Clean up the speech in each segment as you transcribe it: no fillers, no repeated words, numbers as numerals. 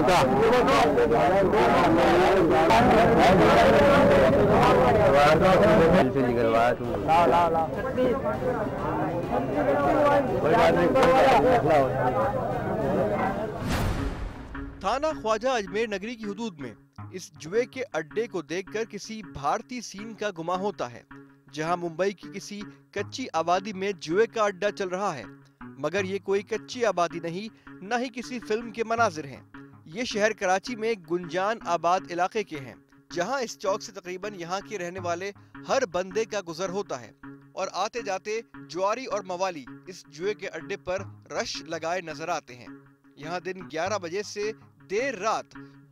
का थाना ख्वाजा अजमेर नगरी की हुदूद में इस जुए के अड्डे को देखकर किसी भारतीय सीन का गुमा होता है, जहां मुंबई की किसी कच्ची आबादी में जुए का अड्डा चल रहा है। मगर ये कोई कच्ची आबादी नहीं, न ही किसी फिल्म के मनाजिर हैं। ये शहर कराची में गुंजान आबाद इलाके के हैं, जहां इस चौक से तकरीबन यहाँ के रहने वाले हर बंदे का गुजर होता है और आते जाते जुआरी और मवाली इस जुए के अड्डे पर रश लगाए नजर आते हैं। यहाँ दिन 11 बजे से देर रात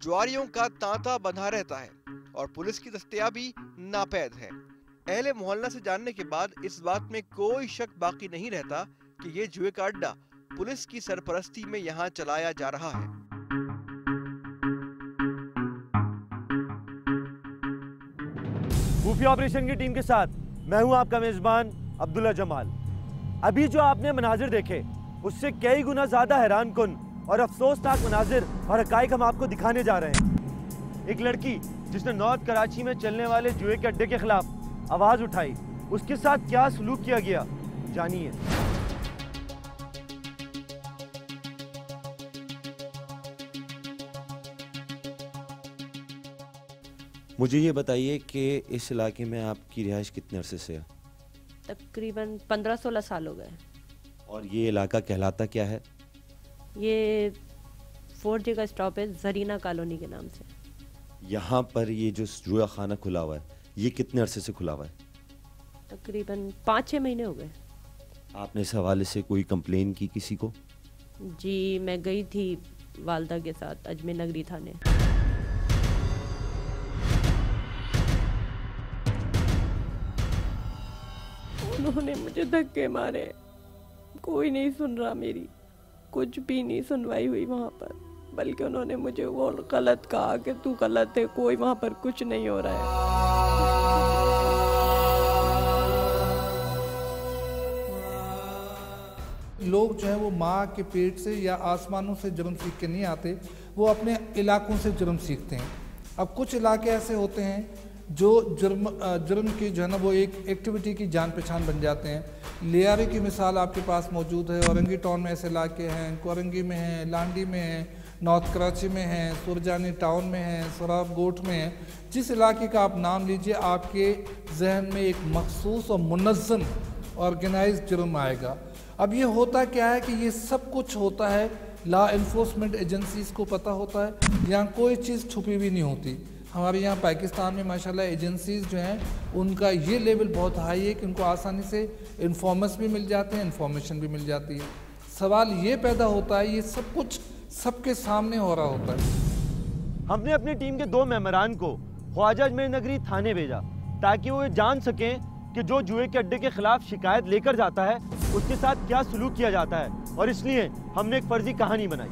जुआरियों का तांता बंधा रहता है और पुलिस की दस्तयाबी नापैद है। अहले मोहल्ला से जानने के बाद इस बात में कोई शक बाकी नहीं रहता कि ये जुए का अड्डा पुलिस की सरपरस्ती में यहाँ चलाया जा रहा है। खुफिया ऑपरेशन की टीम के साथ मैं हूं आपका मेजबान अब्दुल्ला जमाल। अभी जो आपने मनाजिर देखे उससे कई गुना ज्यादा हैरानकुन और अफसोसनाक मनाजिर और हकाइक हम आपको दिखाने जा रहे हैं। एक लड़की जिसने नॉर्थ कराची में चलने वाले जुए के अड्डे के खिलाफ आवाज उठाई, उसके साथ क्या सलूक किया गया, जानिए। मुझे ये बताइए कि इस इलाके में आपकी रिहाइश कितने अरसे से है? तकरीबन 15-16 साल हो गए। और ये इलाका कहलाता क्या है? ये 4G का स्टॉप है, जरीना कॉलोनी के नाम से। यहाँ पर ये जो जुआ खाना खुला हुआ है, ये कितने अरसे से खुला हुआ है? तकरीबन 5-6 महीने हो गए। आपने इस हवाले से कोई कंप्लेन की किसी को? जी, मैं गई थी वालदा के साथ अजमेर नगरी थाने। उन्होंने मुझे धक्के मारे, कोई नहीं सुन रहा मेरी, कुछ भी नहीं सुनवाई हुई वहाँ पर, बल्कि उन्होंने मुझे वो गलत कहा कि तू गलत है, कोई वहाँ पर कुछ नहीं हो रहा है। लोग जो है वो माँ के पेट से या आसमानों से जुर्म सीख के नहीं आते, वो अपने इलाकों से जुर्म सीखते हैं। अब कुछ इलाके ऐसे होते हैं जो जुर्म की जो है ना वो एक एक्टिविटी की जान पहचान बन जाते हैं। लियारे की मिसाल आपके पास मौजूद है, औरंगी टाउन में ऐसे इलाके हैं, कोरंगी में हैं, लांडी में हैं, नॉर्थ कराची में हैं, सुरजानी टाउन में हैं, सराब गोट में हैं। जिस इलाके का आप नाम लीजिए, आपके जहन में एक मखसूस और मुनज़्ज़म ऑर्गेनाइज्ड जुर्म आएगा। अब ये होता क्या है कि ये सब कुछ होता है लॉ इन्फोर्समेंट एजेंसीज़ को पता होता है, यहाँ कोई चीज़ छुपी हुई नहीं होती। हमारे यहाँ पाकिस्तान में माशाल्लाह एजेंसीज़ जो हैं उनका ये लेवल बहुत हाई है कि उनको आसानी से इन्फॉर्मेंस भी मिल जाते हैं, इन्फॉर्मेशन भी मिल जाती है। सवाल ये पैदा होता है, ये सब कुछ सबके सामने हो रहा होता है। हमने अपनी टीम के 2 मेंबरान को ख्वाजा अजमेर नगरी थाने भेजा ताकि वो ये जान सकें कि जो जुए के अड्डे के खिलाफ शिकायत लेकर जाता है उसके साथ क्या सलूक किया जाता है, और इसलिए हमने एक फर्जी कहानी बनाई।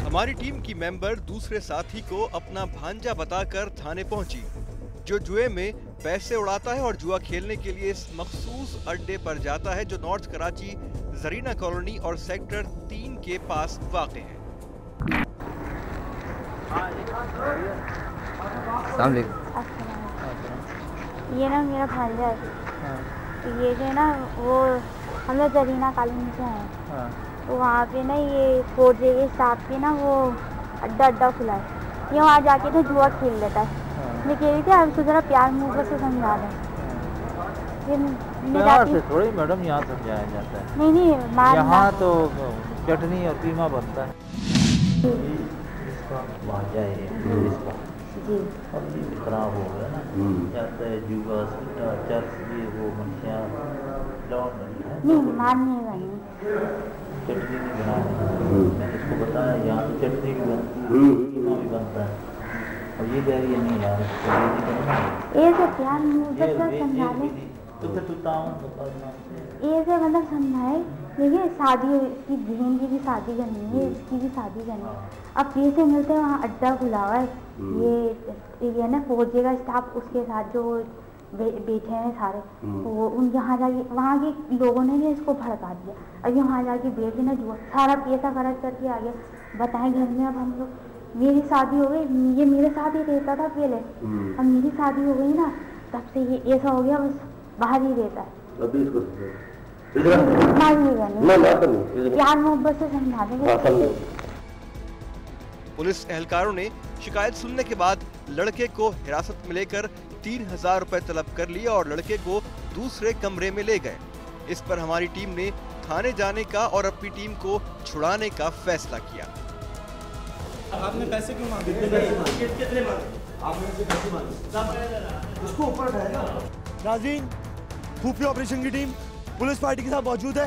हमारी टीम की मेंबर दूसरे साथी को अपना भांजा बताकर थाने पहुंची, जो जुए में पैसे उड़ाता है और जुआ खेलने के लिए इस मखसूस अड्डे पर जाता है, जो नॉर्थ कराची जरीना कॉलोनी और सेक्टर 3 के पास वाक़ है। ये ना मेरा भांजा है, तो ये जो है ना वो हम लोग जरीना कॉलोनी से हैं, तो वहाँ पे ना ये 4G के स्टाफ के ना वो अड्डा खुला है, ये वहाँ जाके तो जुआ खेल लेता है। मैं कह रही थी आप उसको जरा प्यार मुँह से समझा दें। प्यार से थोड़ी मैडम यहाँ समझाया जाता है। नहीं मार, यहाँ तो चटनी और कीमा बनता है। जी खराब हो गया ना, जाता है जुआ सीटा चर्च ये वो मंशिया नहीं मारने वाली चटनी नहीं बनानी। मैंने इसको बताया यहाँ तो चटनी भी बनती है, कीमा भी बनता है, और ये कह रही है नहीं यार ऐसे प्यार मुँह से समझा ले, तो फिर तू ऐसे मतलब समझाए। देखिए शादी, इसकी बहन की भी शादी करनी है, इसकी भी शादी करनी है। अब पैसे मिलते हैं, वहाँ अड्डा खुला हुआ है, ये ना 4G का स्टाफ उसके साथ जो बैठे हैं सारे, वो उन यहाँ जाके वहाँ के लोगों ने भी इसको भड़का दिया। अब वहाँ जाके बैठे ना जुआ, सारा पैसा खर्च करके आ गया। बताएं घर में अब हम लोग, मेरी शादी हो गई, ये मेरे साथ ही रहता था पहले, अब मेरी शादी हो गई ना तब से ये ऐसा हो गया, बस बाहर ही रहता है। प्यार मोहब्बत से समझा देंगे। पुलिस एहलकारों ने शिकायत सुनने के बाद लड़के को हिरासत में लेकर 3000 रुपए तलब कर लिया और लड़के को दूसरे कमरे में ले गए। इस पर हमारी टीम ने थाने जाने का और अपनी टीम को छुड़ाने का फैसला किया। आपने पैसे क्यों मांगे? कितने मांगे? आपने उनसे पैसे मांगे? उसको ऊपर उठाएगा। नाज़रीन, खुफिया ऑपरेशन की टीम पुलिस पार्टी के साथ मौजूद है।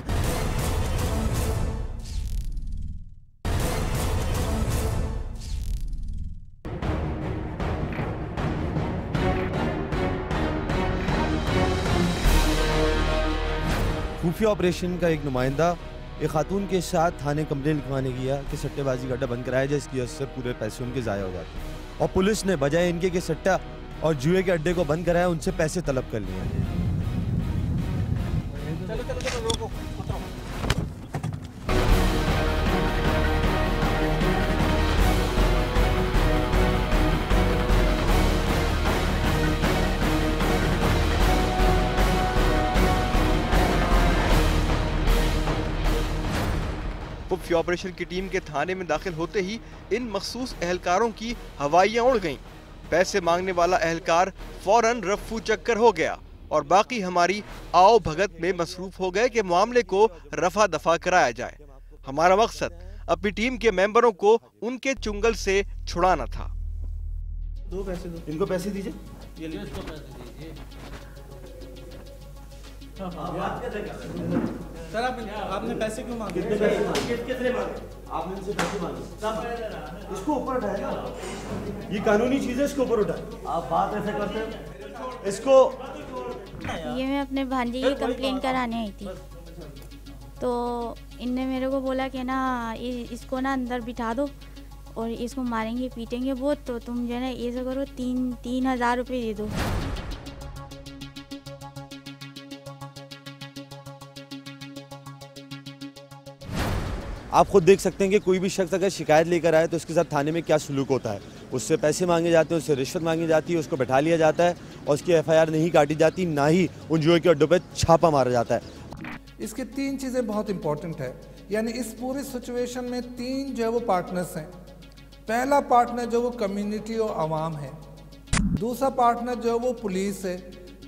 खुफिया ऑपरेशन का एक नुमाइंदा एक खातून के साथ थाने कंप्लेंट लिखवाने गया कि सट्टेबाजी का अड्डा बंद कराया जाए, इसकी वजह से पूरे पैसे उनके ज़ाया हो जाते हैं। और पुलिस ने बजाय इनके कि सट्टा और जुए के अड्डे को बंद कराया, उनसे पैसे तलब कर लिए। चलो चलो चलो रोको, उतरो। खुफिया ऑपरेशन की टीम के थाने में दाखिल होते ही इन मखसूस एहलकारों की हवाइयां उड़ गईं। पैसे मांगने वाला एहलकार फौरन रफ्फू चक्कर हो गया और बाकी हमारी आओ भगत में मसरूफ हो गए कि मामले को रफा दफा कराया जाए। हमारा मकसद अपनी टीम के मेंबरों को उनके चुंगल से छुड़ाना था। दो पैसे दो, इनको पैसे दीजिए। ये लीजिए, इसको पैसे दीजिए। सर आपने पैसे क्यों मांगे? कितने मांगे? आपने इनसे पैसे मांगे? इसको ऊपर उठाएगा। ये कानूनी चीज है, इसको ऊपर उठाए। आप बात ऐसे करते हैं इसको। ये मैं अपने भांजे की कंप्लेन कराने आई थी, तो इनने मेरे को बोला कि ना इसको ना अंदर बिठा दो और इसको मारेंगे पीटेंगे बहुत, तो तुम जो है ना ऐसा करो 3000 रुपये दे दो। आप खुद देख सकते हैं कि कोई भी शख्स अगर शिकायत लेकर आए तो उसके साथ थाने में क्या सलूक होता है। उससे पैसे मांगे जाते हैं, उससे रिश्वत मांगी जाती है, उसको बैठा लिया जाता है और उसकी FIR नहीं काटी जाती, ना ही उन जुए के अड्डों पे छापा मारा जाता है। इसकी 3 चीज़ें बहुत इंपॉर्टेंट है, यानी इस पूरी सिचुएशन में 3 जो है वो पार्टनर्स हैं। पहला पार्टनर जो वो कम्युनिटी और आवाम है, दूसरा पार्टनर जो है वो पुलिस है,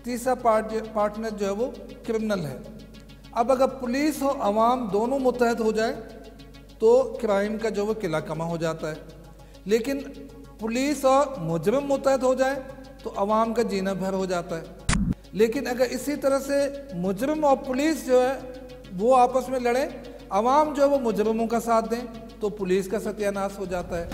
तीसरा पार्टनर जो है वो क्रिमिनल है। अब अगर पुलिस और आवाम दोनों मुतहद हो जाए तो क्राइम का जो वो किला कमा हो जाता है, लेकिन पुलिस और मुजरिम मुतहद हो जाए तो आवाम का जीना भर हो जाता है। लेकिन अगर इसी तरह से मुजरिम और पुलिस जो है वो आपस में लड़े, आवाम जो है वो मुजरिमों का साथ दें, तो पुलिस का सत्यानाश हो जाता है।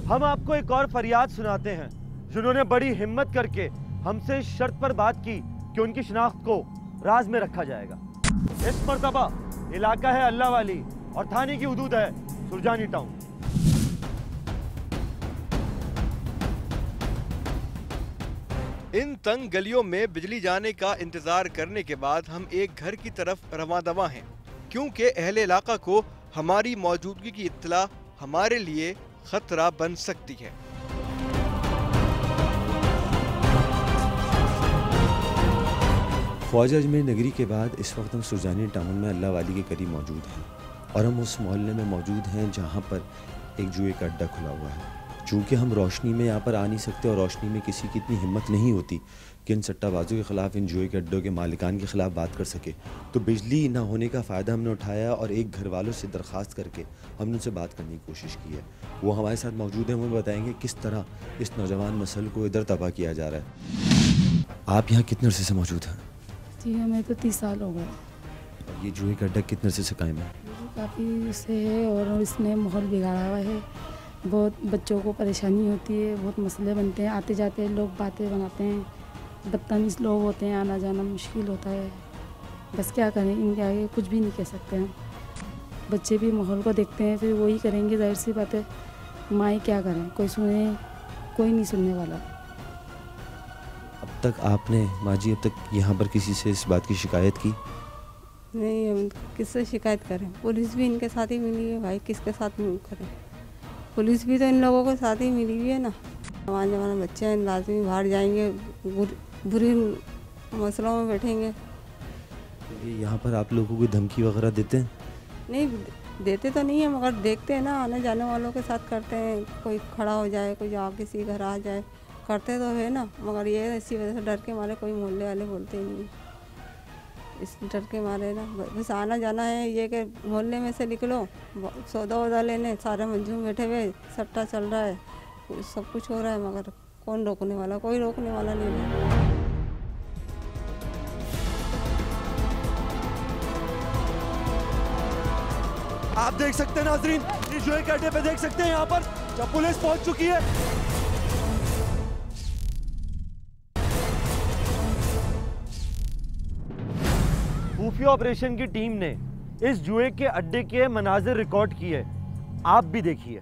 हम आपको एक और फरियाद सुनाते हैं, जिन्होंने बड़ी हिम्मत करके हमसे शर्त पर बात की कि उनकी शिनाख्त को राज में रखा जाएगा। इस मर्तबा इलाका है अल्लाह वाली और थाने की हुदूद है सुरजानी टाउन। इन तंग गलियों में बिजली जाने का इंतजार करने के बाद हम एक घर की तरफ रवां दवा हैं, क्योंकि अहले इलाका को हमारी मौजूदगी की इत्तला हमारे लिए खतरा बन सकती है। ख्वाजा अजमेर नगरी के बाद इस वक्त हम सुरजानी टाउन में अल्लाह वाली के करीब मौजूद हैं और हम उस मोहल्ले में मौजूद हैं जहाँ पर एक जुए का अड्डा खुला हुआ है। चूँकि हम रोशनी में यहाँ पर आ नहीं सकते और रोशनी में किसी की इतनी हिम्मत नहीं होती कि इन सट्टाबाजों के ख़िलाफ़, इन जुए के अड्डों के मालिकान के ख़िलाफ़ बात कर सके, तो बिजली ना होने का फ़ायदा हमने उठाया और एक घर वालों से दरख्वास्त करके हमने उनसे बात करने की कोशिश की है। वो हमारे साथ मौजूद हैं, वो बताएंगे किस तरह इस नौजवान नस्ल को इधर तबाह किया जा रहा है। आप यहाँ कितने अरसे से मौजूद हैं? जी हमें तो 30 साल हो गए। ये जुए का अड्डा कितने अरसे से कायम है? काफ़ी से है और इसने माहौल बिगाड़ा हुआ है, बहुत बच्चों को परेशानी होती है, बहुत मसले बनते हैं, आते जाते लोग बातें बनाते हैं, बदतमीज़ लोग होते हैं, आना जाना मुश्किल होता है। बस क्या करें, इनके आगे कुछ भी नहीं कह सकते हम। बच्चे भी माहौल को देखते हैं, फिर वही करेंगे, जाहिर सी बात है। माँ क्या करें, कोई सुने, कोई नहीं सुनने वाला। अब तक आपने माँ जी अब तक यहाँ पर किसी से इस बात की शिकायत की? नहीं, हम किससे शिकायत करें? पुलिस भी इनके साथ ही मिली है भाई, किसके साथ करें? पुलिस भी तो इन लोगों के साथ ही मिली हुई है ना। जवान जवान बच्चे हैं, लाजमी बाहर जाएंगे, बुरी मसलों में बैठेंगे। यहाँ पर आप लोगों को धमकी वगैरह देते हैं? नहीं देते तो नहीं है, मगर देखते हैं ना, आने जाने वालों के साथ करते हैं। कोई खड़ा हो जाए, कोई किसी घर आ जाए, करते तो है ना, मगर ये इसी वजह से डर के मारे कोई मोहल्ले वाले बोलते ही नहीं। इस डर के मारे ना बस आना जाना है, ये कि मोहल्ले में से निकलो, सौदा वौदा लेने, सारे मंजूम बैठे हुए, सट्टा चल रहा है, सब कुछ हो रहा है, मगर कौन रोकने वाला? कोई रोकने वाला नहीं है। आप देख सकते हैं नाजरीन, इस जुए के अड्डे पे देख सकते हैं यहाँ पर जब पुलिस पहुंच चुकी है। खुफिया ऑपरेशन की टीम ने इस जुए के अड्डे के मनाजिर रिकॉर्ड किए, आप भी देखिए।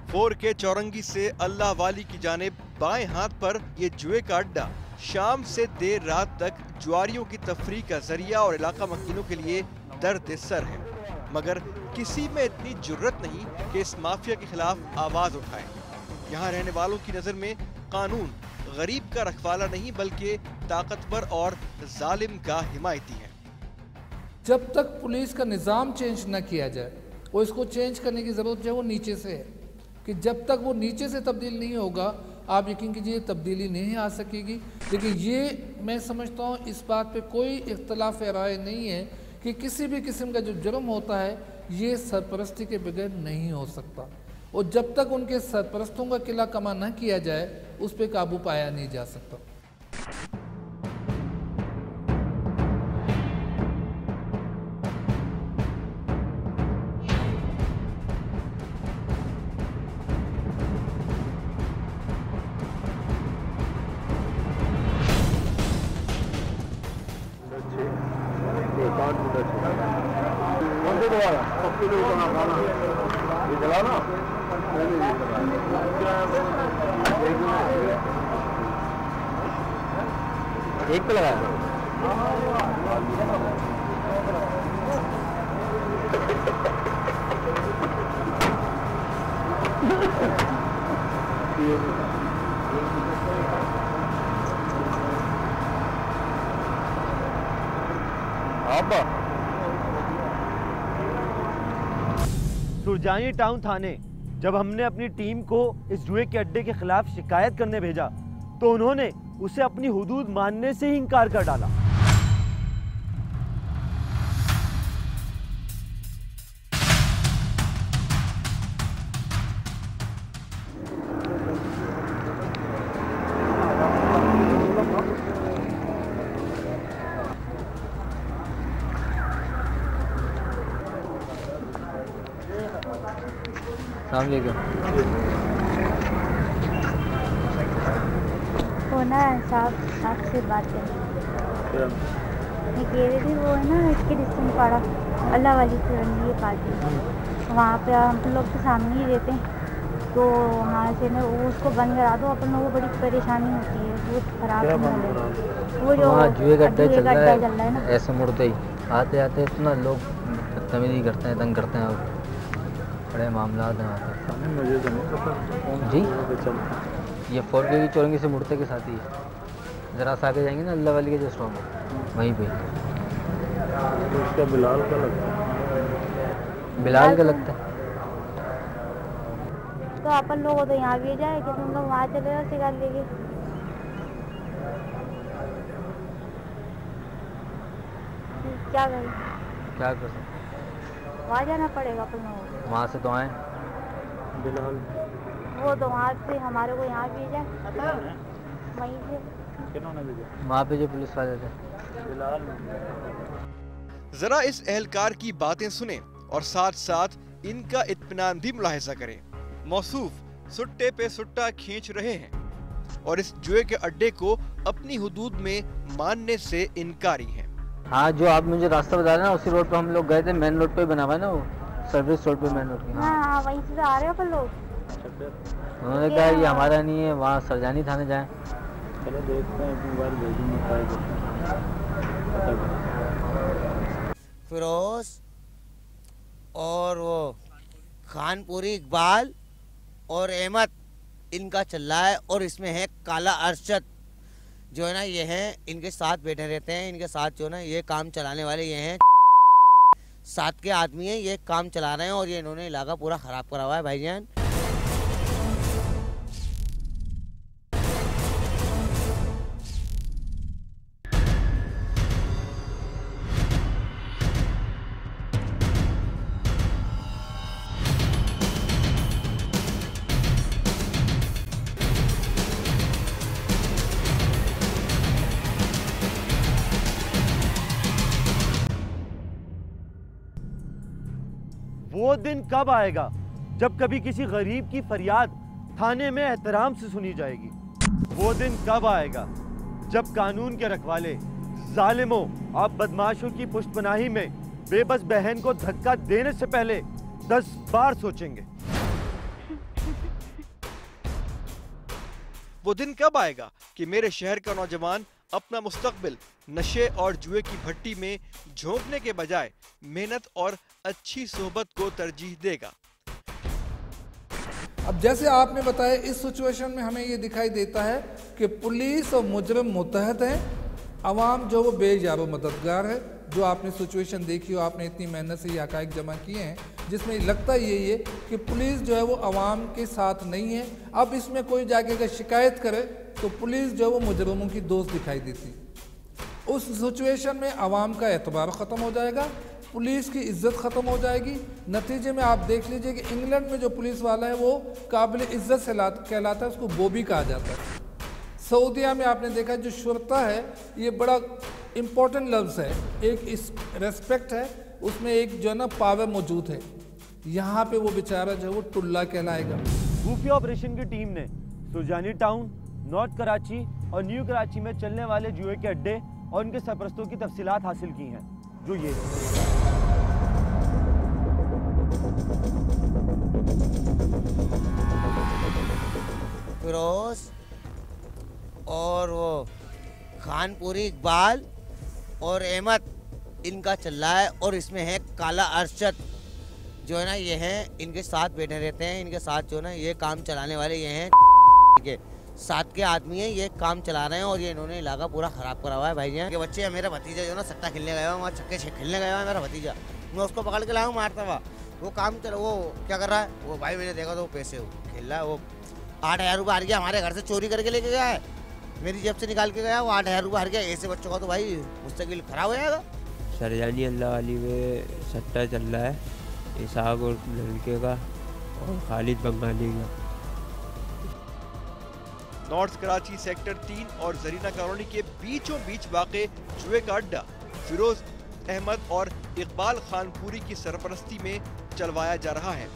फोर के चौरंगी से अल्लाह वाली की जानिब बाएं हाथ पर ये जुए का अड्डा शाम से देर रात तक जुआरियों की तफरीह का जरिया और इलाका मकीनों के लिए दर्द सर है, मगर किसी में इतनी जुर्रत नहीं कि इस माफिया के खिलाफ आवाज उठाए। यहाँ रहने वालों की नजर में कानून गरीब का रखवाला नहीं बल्कि ताकतवर और जालिम का हिमायती है। जब तक पुलिस का निज़ाम चेंज न किया जाए, और इसको चेंज करने की ज़रूरत जो है वो नीचे से है, कि जब तक वो नीचे से तब्दील नहीं होगा, आप यकीन कीजिए तब्दीली नहीं आ सकेगी। लेकिन ये मैं समझता हूँ इस बात पे कोई इख्तलाफ राय नहीं है कि किसी भी किस्म का जो जुर्म होता है ये सरपरस्ती के बगैर नहीं हो सकता, और जब तक उनके सरपरस्तों का किला कमा न किया जाए उस पर काबू पाया नहीं जा सकता। एक पे लगाया सुरजानी टाउन थाने जब हमने अपनी टीम को इस जुए के अड्डे के खिलाफ शिकायत करने भेजा तो उन्होंने उसे अपनी हुदूद मानने से ही इनकार कर डाला। होना है साहब, आपसे बात करें। मैं कह रही थी वो है ना इसके रिश्ते में पड़ा अल्लाह वाली चुरंगी है पार्टी, वहाँ पे हम लोग तो सामने ही रहते हैं, तो वहाँ से ना वो उसको बंद करा दो, अपन लोगों को बड़ी परेशानी होती है, बहुत खराब है। वो जो जुए का अड्डा चल रहा है ना, ऐसे मुड़ते ही आते आते इतना लोग बदतमीजी करते हैं, तंग करते हैं, और बड़े मामला हैं जी। ये 4K की चौरंगी से मुड़ते के साथ ही ज़रा सा आगे जाएंगे ना अल्लाह वाली के जो स्टॉप है वहीं पे। उसका बिलाल का लगता है, बिलाल का लगता है। तो अपन लोग तो यहाँ भी जाए कि तुम लोग वहाँ चले जाओ शिकार लेके। क्या करें, क्या कर सकते, वहाँ जाना पड़ेगा अपन लोगों को। वहाँ से तो आए बिलाल वो तो वहाँ से हमारे को यहाँ भी जाए वहीं से, वहाँ पे जो पुलिस वाले थे। जरा इस एहलकार की बातें सुने और साथ साथ इनका इत्मीनान भी मुलाहिजा करें। मौसूफ सुट्टे पे सुट्टा खींच रहे हैं। और इस जुए के अड्डे को अपनी हुदूद में मानने से इनकारी हैं। हाँ, जो आप मुझे रास्ता बता रहे हैं ना, उसी रोड पे हम लोग गए थे। मेन रोड पे बना हुआ है ना, वो सर्विस रोड पे, मेन रोड पे। हाँ, वहीं से आ रहे हो अपन लोग। उन्होंने कहा ये हमारा नहीं है, वहाँ सरजानी थाने जाएं। चलो देखते हैं, एक बार भेजूंगा। फिरोज और वो खानपुरी इकबाल और अहमद, इनका चल रहा है। और इसमें है काला अरशद, जो है ना, ये हैं, इनके साथ बैठे रहते हैं। इनके साथ जो है ना, ये काम चलाने वाले ये हैं, 7 के आदमी हैं, ये काम चला रहे हैं। और ये इन्होंने इलाका पूरा ख़राब करा हुआ है भाईजान। वो दिन कब आएगा जब कभी किसी गरीब की फरियाद थाने में एहतराम से सुनी जाएगी? वो दिन कब आएगा जब कानून के रखवाले, जालिमों, आप बदमाशों की पुष्टपनाही में बेबस बहन को धक्का देने से पहले 10 बार सोचेंगे? वो दिन कब आएगा कि मेरे शहर का नौजवान अपना मुस्तकबिल नशे और जुए की भट्टी में झोंकने के बजाय मेहनत और अच्छी सोहबत को तरजीह देगा? अब जैसे आपने बताया, इस सिचुएशन में हमें ये दिखाई देता है कि पुलिस और मुजरिम मुतहद हैं, अवाम जो वो बेयारो मददगार है। जो आपने सिचुएशन देखी हो, आपने इतनी मेहनत से ये हक़ाइक़ जमा किए हैं, जिसमें लगता यही है कि पुलिस जो है वो अवाम के साथ नहीं है। अब इसमें कोई जाके अगर शिकायत करे तो पुलिस जो है वो मुजरिमों की दोस्त दिखाई देती। उस सिचुएशन में अवाम का एतबार ख़त्म हो जाएगा, पुलिस की इज्जत ख़त्म हो जाएगी। नतीजे में आप देख लीजिए कि इंग्लैंड में जो पुलिस वाला है वो काबिल इज्जत से कहलाता है, उसको बोबी कहा जाता है। सऊदीया में आपने देखा जो शुरता है, ये बड़ा इम्पोर्टेंट लफ्ज़ है, एक इस रेस्पेक्ट है, उसमें एक जो है ना पावर मौजूद है। यहाँ पे वो बेचारा जो है वो टुल्ला कहलाएगा। खुफिया ऑपरेशन की टीम ने सुरजानी टाउन, नॉर्थ कराची और न्यू कराची में चलने वाले जुए के अड्डे और उनके सरपरस्तों की तफसीलात हासिल की हैं, जो ये फिरोज और वो खानपुरी इकबाल और अहमद, इनका चल रहा है। और इसमें है काला अरशद, जो है ना, ये हैं, इनके साथ बैठे रहते हैं। इनके साथ जो है ना, ये काम चलाने वाले ये हैं, 7 के आदमी हैं, ये काम चला रहे हैं। और ये इन्होंने इलाका पूरा ख़राब करा हुआ है भाईजान। के बच्चे, मेरा भतीजा जो ना सट्टा खेलने गया हुआ, वहाँ छक्के खेलने गया हुआ मेरा भतीजा, मैं उसको पकड़ के लाया हूँ मारता हुआ। वो काम चला, वो क्या कर रहा है वो भाई, मैंने देखा तो वो पैसे खेल रहा है। वो 8,000 रुपये हार गया, हमारे घर से चोरी करके लेके गया है, मेरी जेब से निकाल के गया। वो 8,000 रुपये हार गया। ऐसे बच्चों का तो भाई मुस्तकिल खराब हो जाएगा। सरजानी अल्लाह वाली में सट्टा चल रहा है, इसाक और लड़के का और खालिद बंगाली का। नॉर्थ कराची सेक्टर 3 और जरीना कॉलोनी के बीचों बीच वाक़े जुए का अड्डा फिरोज अहमद और इकबाल खानपुरी की सरपरस्ती में चलवाया जा रहा है।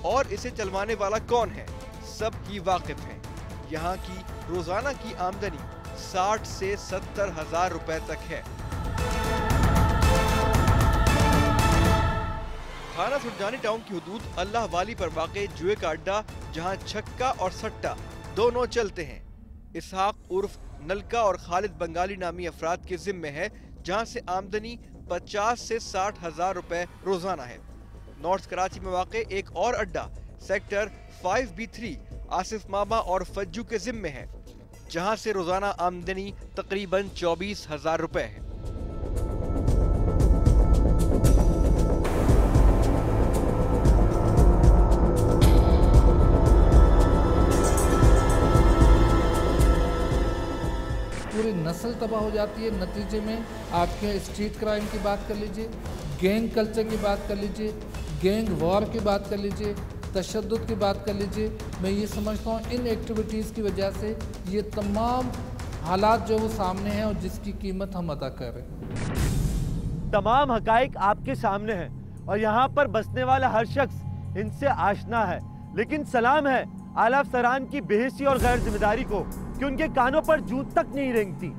और इसे चलवाने वाला कौन है, सब ही वाकिफ हैं। यहाँ की रोजाना की आमदनी 60 से 70 हजार रुपए तक है। थाना सुरजानी टाउन की हुदूद अल्लाह वाली पर वाक़े जुए का अड्डा, जहाँ छक्का और सट्टा दोनों चलते हैं, इसहाक उर्फ नलका और खालिद बंगाली नामी अफराद के जिम्मे है, जहाँ से आमदनी 50 से 60 हजार रुपए रोजाना है। नॉर्थ कराची में वाक़े एक और अड्डा सेक्टर 5B3 आसिफ मामा और फज्जू के जिम्मे है, जहां से रोजाना आमदनी तकरीबन 24 हजार रुपए है। पूरी नस्ल तबाह हो जाती है। नतीजे में आपके स्ट्रीट क्राइम की बात कर लीजिए, गैंग कल्चर की बात कर लीजिए, गैंग वॉर की बात कर लीजिए, तशद्दुद की बात कर लीजिए। मैं ये समझता हूँ इन एक्टिविटीज़ की वजह से ये तमाम हालात जो वो सामने हैं और जिसकी कीमत हम अदा कर रहे हैं। तमाम हकाइक आपके सामने हैं और यहाँ पर बसने वाला हर शख्स इनसे आशना है, लेकिन सलाम है आला अफसरान की बेहिसी और गैर जिम्मेदारी को कि उनके कानों पर जूं तक नहीं रेंगती।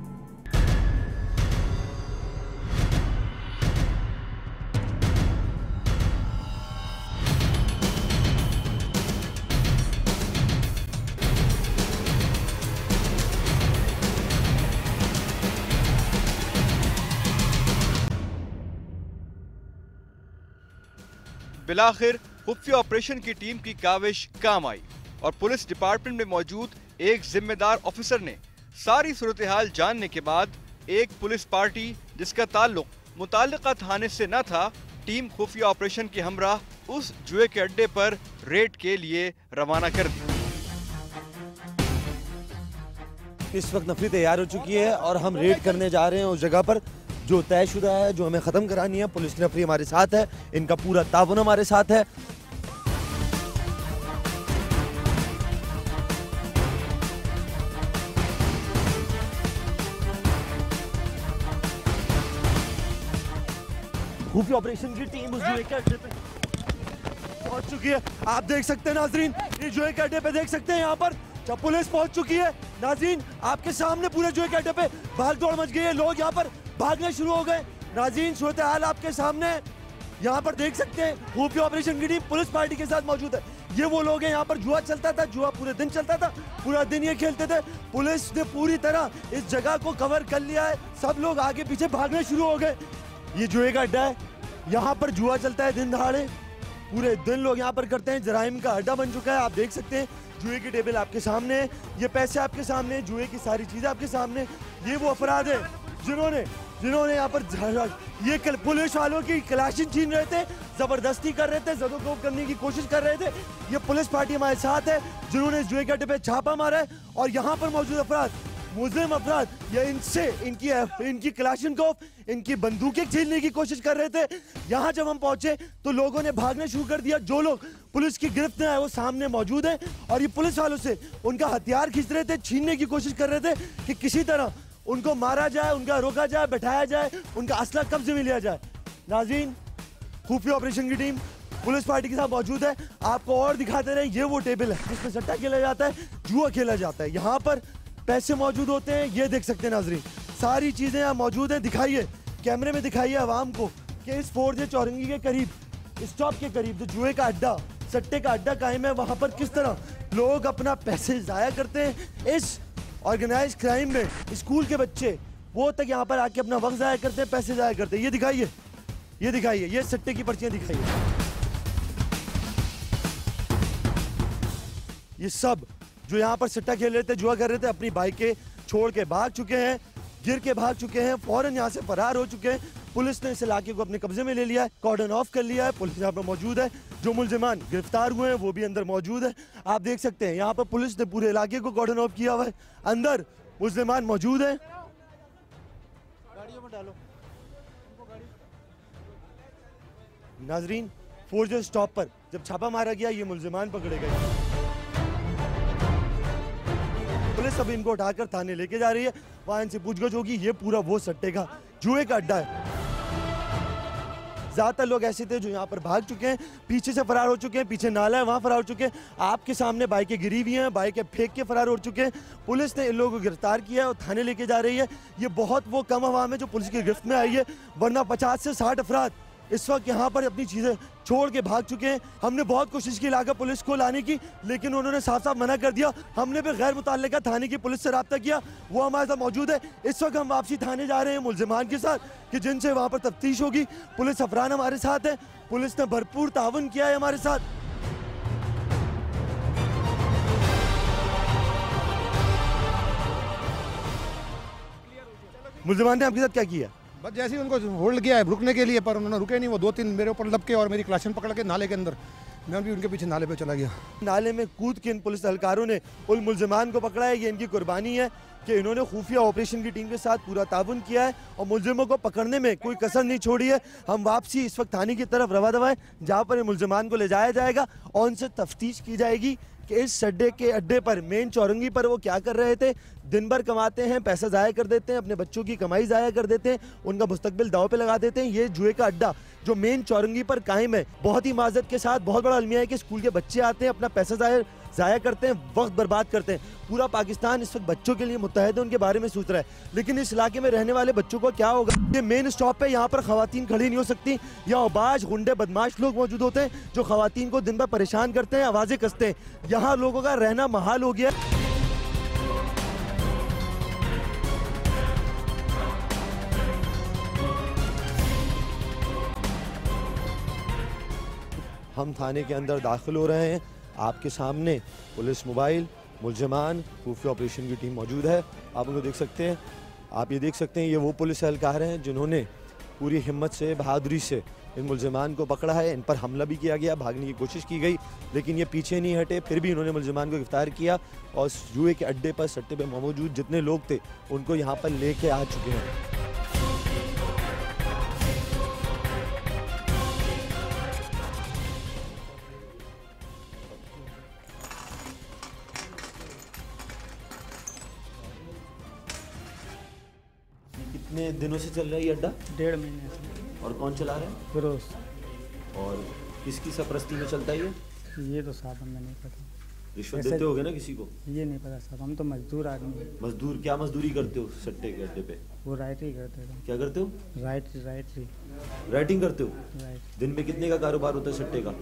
बिलाखिर खुफिया ऑपरेशन की टीम की काविश काम आई और पुलिस डिपार्टमेंट में मौजूद एक जिम्मेदार ऑफिसर ने सारी सूरत हाल जानने के बाद एक पुलिस पार्टी जिसका ताल्लुक मुताल्लिका थाने से न था, टीम खुफिया ऑपरेशन के हमराह उस जुए के अड्डे पर रेड के लिए रवाना कर दी। इस वक्त नफरी तैयार हो चुकी है और हम रेड करने जा रहे हैं उस जगह पर जो तयशुदा है, जो हमें खत्म करानी है। पुलिस की नफरी हमारे साथ है, इनका पूरा ताउन हमारे साथ है। खुफिया ऑपरेशन की टीम उस जुए के अड्डे पे पहुंच चुकी है। आप देख सकते हैं नाजरीन, ये जुए के अड्डे पे देख सकते हैं यहाँ पर जब पुलिस पहुंच चुकी है। नाजरीन आपके सामने पूरे जुए के अड्डे पे भाग दौड़ मच गई है, लोग यहाँ पर भागने शुरू हो गए। नाज़रीन सूरत हाल आपके सामने यहाँ पर देख सकते हैं। खुफिया ऑपरेशन की टीम पुलिस पार्टी के साथ मौजूद है। ये वो लोग हैं, यहाँ पर जुआ चलता था, जुआ पूरे दिन चलता था, पूरा दिन ये खेलते थे। पुलिस ने पूरी तरह इस जगह को कवर कर लिया है, सब लोग आगे पीछे भागने शुरू हो गए। ये जुए का अड्डा है, यहाँ पर जुआ चलता है दिन दहाड़े, पूरे दिन लोग यहाँ पर करते हैं। जराइम का अड्डा बन चुका है। आप देख सकते हैं जुए की टेबल आपके सामने, ये पैसे आपके सामने, जुए की सारी चीजें आपके सामने। ये वो अफराद है जिन्होंने यहाँ पर ये पुलिस वालों की क्लाशिंग छीन रहे थे, जबरदस्ती कर रहे थे, ज़दोकोब करने की कोशिश कर रहे थे। ये पुलिस पार्टी हमारे साथ है जिन्होंने जुए के अड्डे पे छापा मारा है और यहाँ पर मौजूद अफराद, मुस्लिम अफराद, या इनसे इनकी क्लाशिनकोव, इनकी बंदूकें छीनने की कोशिश कर रहे थे। यहाँ जब हम पहुंचे तो लोगों ने भागने शुरू कर दिया। जो लोग पुलिस की गिरफ्त में आए वो सामने मौजूद हैं और ये पुलिस वालों से उनका हथियार खींच रहे थे, छीनने की कोशिश कर रहे थे कि किसी तरह उनको मारा जाए, उनका रोका जाए, बैठाया जाए, उनका असला कब्जे में लिया जाए। नाज़रीन खुफिया ऑपरेशन की टीम पुलिस पार्टी के साथ मौजूद है। आपको और दिखाते रहे, ये वो टेबल है जिसमें सट्टा खेला जाता है, जुआ खेला जाता है। यहाँ पर पैसे मौजूद होते हैं, ये देख सकते हैं नाज़रीन, सारी चीज़ें यहाँ मौजूद हैं। दिखाइए कैमरे में, दिखाइए आवाम को कि इस फोर्ज चौरंगी के करीब, स्टॉप के करीब जो जुए का अड्डा, सट्टे का अड्डा कायम है, वहाँ पर किस तरह लोग अपना पैसे ज़ाया करते हैं। इस ऑर्गेनाइज क्राइम में स्कूल के बच्चे वो तक यहाँ पर आके अपना वक्त ज़ाया करते हैं, पैसे ज़ाया करते हैं। ये दिखाइए, ये सट्टे की पर्चियाँ दिखाइए। ये सब जो यहाँ पर सट्टा खेल रहे थे, जुआ कर रहे थे, अपनी बाइकें छोड़ के भाग चुके हैं, गिर के भाग चुके हैं, फौरन यहाँ से फरार हो चुके हैं। पुलिस ने इस इलाके को अपने कब्जे में ले लिया है, कॉर्डन ऑफ कर लिया है। पुलिस यहाँ पर मौजूद है, जो मुल्जिमान गिरफ्तार हुए हैं वो भी अंदर मौजूद है। आप देख सकते हैं यहाँ पर पुलिस ने पूरे इलाके को कॉर्डन ऑफ किया हुआ है, अंदर मुल्जिमान मौजूद है। नाजरीन फोर्जर स्टॉप पर जब छापा मारा गया, ये मुल्जिमान पकड़े गए। पुलिस अभी इनको उठाकर थाने लेके जा रही है, वहां इनसे पूछगछ होगी। ये पूरा वो सट्टे का, जुए का अड्डा है। ज्यादातर लोग ऐसे थे जो यहाँ पर भाग चुके हैं, पीछे से फरार हो चुके हैं, पीछे नाला है वहाँ फरार हो चुके हैं। आपके सामने बाइकें गिरी हुई हैं, बाइकें फेंक के फरार हो चुके हैं। पुलिस ने इन लोगों को गिरफ्तार किया है और थाने लेके जा रही है। ये बहुत वो कम आवाम है जो पुलिस की गिरफ्त में आई है, वरना 50 से 60 अफराद इस वक्त यहाँ पर अपनी चीज़ें छोड़ के भाग चुके हैं। हमने बहुत कोशिश की इलाका पुलिस को लाने की, लेकिन उन्होंने साफ साफ मना कर दिया। हमने भी गैर मुतल्लिका थाने की पुलिस से रब्ता किया, वो हमारे साथ मौजूद है। इस वक्त हम वापसी थाने जा रहे हैं मुल्जिमान के साथ कि जिनसे वहाँ पर तफ्तीश होगी। पुलिस अफरान हमारे साथ है, पुलिस ने भरपूर ताउन किया है हमारे साथ। मुल्जिमान ने आपके साथ क्या किया? बस जैसे ही उनको होल्ड किया है रुकने के लिए, पर उन्होंने रुके नहीं। वो 2-3 मेरे ऊपर लपके और मेरी क्लाशन पकड़ के नाले के अंदर, मैं भी उनके पीछे नाले पे चला गया। नाले में कूद के इन पुलिस एहलकारों ने उन मुल्जिमान को पकड़ा है। ये इनकी कुर्बानी है कि इन्होंने खुफिया ऑपरेशन की टीम के साथ पूरा ताउन किया है और मुल्जिमों को पकड़ने में कोई कसर नहीं छोड़ी है। हम वापसी इस वक्त थाने की तरफ रवा दवा है, जहाँ पर मुल्जिमान को ले जाया जाएगा और उनसे तफ्तीश की जाएगी कि इस सड्डे के अड्डे पर, मेन चौरंगी पर वो क्या कर रहे थे। दिन भर कमाते हैं, पैसा ज़ाया कर देते हैं, अपने बच्चों की कमाई ज़ाया कर देते हैं, उनका मुस्तकबिल दाव पे लगा देते हैं। ये जुए का अड्डा जो मेन चौरंगी पर कायम है, बहुत ही माजरत के साथ बहुत बड़ा अलमिया है कि स्कूल के बच्चे आते हैं, अपना पैसा ज़ाया ज़ाया करते हैं, वक्त बर्बाद करते हैं। पूरा पाकिस्तान इस वक्त बच्चों के लिए मुत्तहद है, उनके बारे में सोच रहा है, लेकिन इस इलाके में रहने वाले बच्चों को क्या होगा? ये मेन स्टॉप है, यहाँ पर खवातीन खड़ी नहीं हो सकती। यहाँ औबाज, गुंडे, बदमाश लोग मौजूद होते हैं जो खवातीन को दिन भर परेशान करते हैं, आवाज़ें कसते हैं। यहाँ लोगों का रहना महाल हो गया। हम थाने के अंदर दाखिल हो रहे हैं। आपके सामने पुलिस मोबाइल, मुलजमान, खुफिया ऑपरेशन की टीम मौजूद है। आप उनको देख सकते हैं। आप ये देख सकते हैं, ये वो पुलिस एहलकार हैं जिन्होंने पूरी हिम्मत से, बहादुरी से इन मुलजमान को पकड़ा है। इन पर हमला भी किया गया, भागने की कोशिश की गई, लेकिन ये पीछे नहीं हटे। फिर भी इन्होंने मुलजमान को गिरफ्तार किया और जुए के अड्डे पर, सट्टे पर मौजूद जितने लोग थे उनको यहाँ पर लेके आ चुके हैं। कितने दिनों से चल रहा है ये अड्डा? 1.5 महीने से। और कौन चला रहा है? फिरोज। और किसकी सरपरस्ती में चलता है ये तो साहब हमें नहीं पता। रिश्वत देते होगे ना किसी को? ये नहीं पता साहब, हम तो मजदूर आदमी हैं। मजदूर? क्या मजदूरी करते हो सट्टे के अड्डे पे? वो राइटरी करते थे। क्या करते हो? राइटिंग करते हो? राइट। दिन में कितने का कारोबार होता है सट्टे का?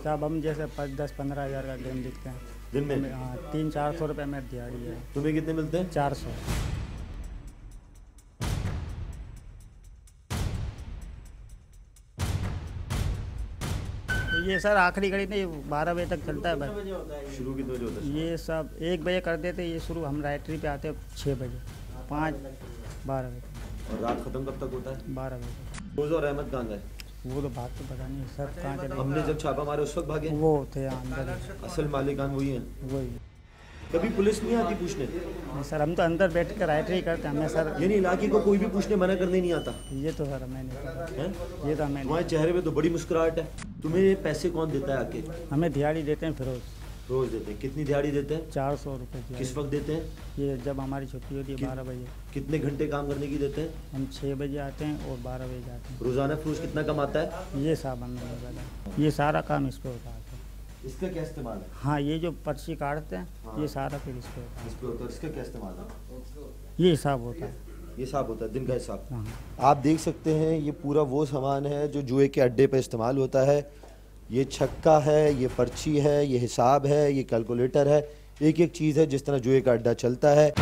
साहब हम जैसे 10-15 हज़ार का गेम जीतते हैं दिन में। हाँ, 300-400 रुपये में दिहाड़ी है। तुम्हें कितने मिलते हैं? 400। ये सर आखिरी घड़ी नहीं, 12 बजे तक चलता है बस। शुरू कितने बजे होता है? ये सब 1 बजे कर देते ये शुरू। हम राइटरी पे आते हैं 6 बजे, 5, 12 बजे। और रात खत्म कब तक होता है? 12 बजे। रोज और अहमद कहाँ गए? वो तो बात तो पता नहीं सर कहाँ चले। हमने जब छापा मारे उस वक्त भागे? वो थे अंदर। असल मालिकान वही हैं? वही। कभी पुलिस नहीं आती पूछने? नहीं सर, हम तो अंदर बैठ कर राइटरी करते हैं। हमें सर यानी इलाके को कोई भी पूछने मना करने नहीं आता? ये तो सर हमें नहीं पता है। ये तो हमें। तुम्हारे चेहरे पे तो बड़ी मुस्कुराहट है। तुम्हें ये पैसे कौन देता है आके? हमें दिहाड़ी देते हैं फिरोज। रोज देते हैं? कितनी दिहाड़ी देते हैं? 400 रुपये। किस वक्त देते हैं? ये जब हमारी छुट्टी होती है 12 बजे। कितने घंटे काम करने की देते हैं? हम 6 बजे आते हैं और 12 बजे जाते हैं। रोजाना फरोज कितना कमाता है? ये साहब हमें नहीं पता। ये सारा काम इस पे होता है। इसका क्या इस्तेमाल है? हाँ, ये जो पर्ची काटते हैं हाँ। ये सारा फिर इस पे होता है। इस पे होता है। इसका क्या इस्तेमाल है? ये हिसाब होता है। ये हिसाब होता है, दिन का हिसाब। हाँ। आप देख सकते हैं ये पूरा वो सामान है जो जुए के अड्डे पे इस्तेमाल होता है। ये छक्का है, ये पर्ची है, ये हिसाब है, ये कैलकुलेटर है। एक एक चीज़ है जिस तरह जुए का अड्डा चलता है।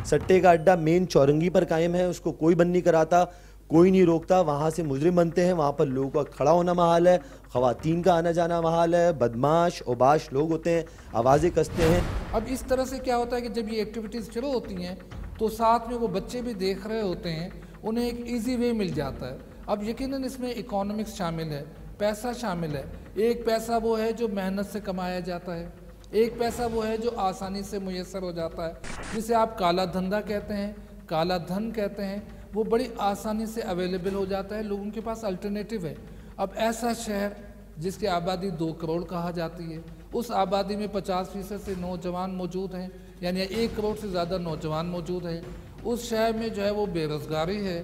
सट्टे का अड्डा मेन चौरंगी पर कायम है, उसको कोई बंद नहीं कराता, कोई नहीं रोकता। वहाँ से मुजरिम बनते हैं, वहाँ पर लोगों का खड़ा होना महाल है, खवातीन का आना जाना महाल है, बदमाश औबाश लोग होते हैं, आवाज़ें कसते हैं। अब इस तरह से क्या होता है कि जब ये एक्टिविटीज़ शुरू होती हैं तो साथ में वो बच्चे भी देख रहे होते हैं, उन्हें एक ईजी वे मिल जाता है। अब यकीनन इसमें इकोनॉमिक्स शामिल है, पैसा शामिल है। एक पैसा वो है जो मेहनत से कमाया जाता है, एक पैसा वो है जो आसानी से मुयसर हो जाता है, जिसे आप काला धंधा कहते हैं, काला धन कहते हैं। वो बड़ी आसानी से अवेलेबल हो जाता है, लोगों के पास अल्टरनेटिव है। अब ऐसा शहर जिसकी आबादी 2 करोड़ कहा जाती है, उस आबादी में 50% से नौजवान मौजूद हैं, यानी 1 करोड़ से ज़्यादा नौजवान मौजूद हैं। उस शहर में जो है वो बेरोज़गारी है,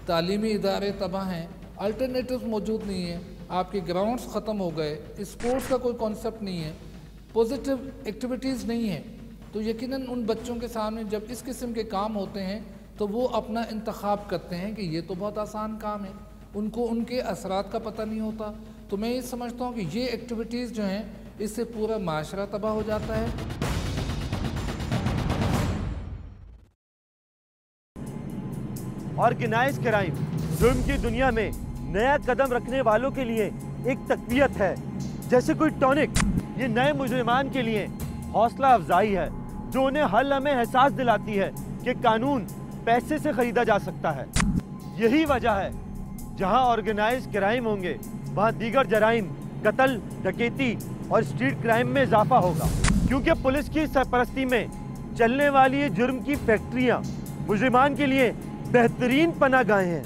तालीमी इदारे तबाह हैं, अल्टरनेटिव मौजूद नहीं है, आपके ग्राउंड्स ख़त्म हो गए, स्पोर्ट्स का कोई कॉन्सेप्ट नहीं है, पॉजिटिव एक्टिविटीज़ नहीं है। तो यकीनन उन बच्चों के सामने जब इस किस्म के काम होते हैं तो वो अपना इंतखाब करते हैं कि ये तो बहुत आसान काम है, उनको उनके असरात का पता नहीं होता। तो मैं ये समझता हूँ कि ये एक्टिविटीज़ जो हैं इससे पूरा माशरा तबाह हो जाता है। ऑर्गेनाइज क्राइम जुर्म की दुनिया में नया कदम रखने वालों के लिए एक तकवीयत है, जैसे कोई टॉनिक। ये नए मुजरिमान के लिए हौसला अफजाई है जो उन्हें हर लम्हे एहसास दिलाती है कि कानून पैसे से खरीदा जा सकता है। यही वजह है जहां ऑर्गेनाइज क्राइम होंगे वहां दीगर जराइम, कत्ल, डकैती और स्ट्रीट क्राइम में इजाफा होगा, क्योंकि पुलिस की सरपरस्ती में चलने वाली ये जुर्म की फैक्ट्रियां मुजरिमान के लिए बेहतरीन पनाहगाहें हैं।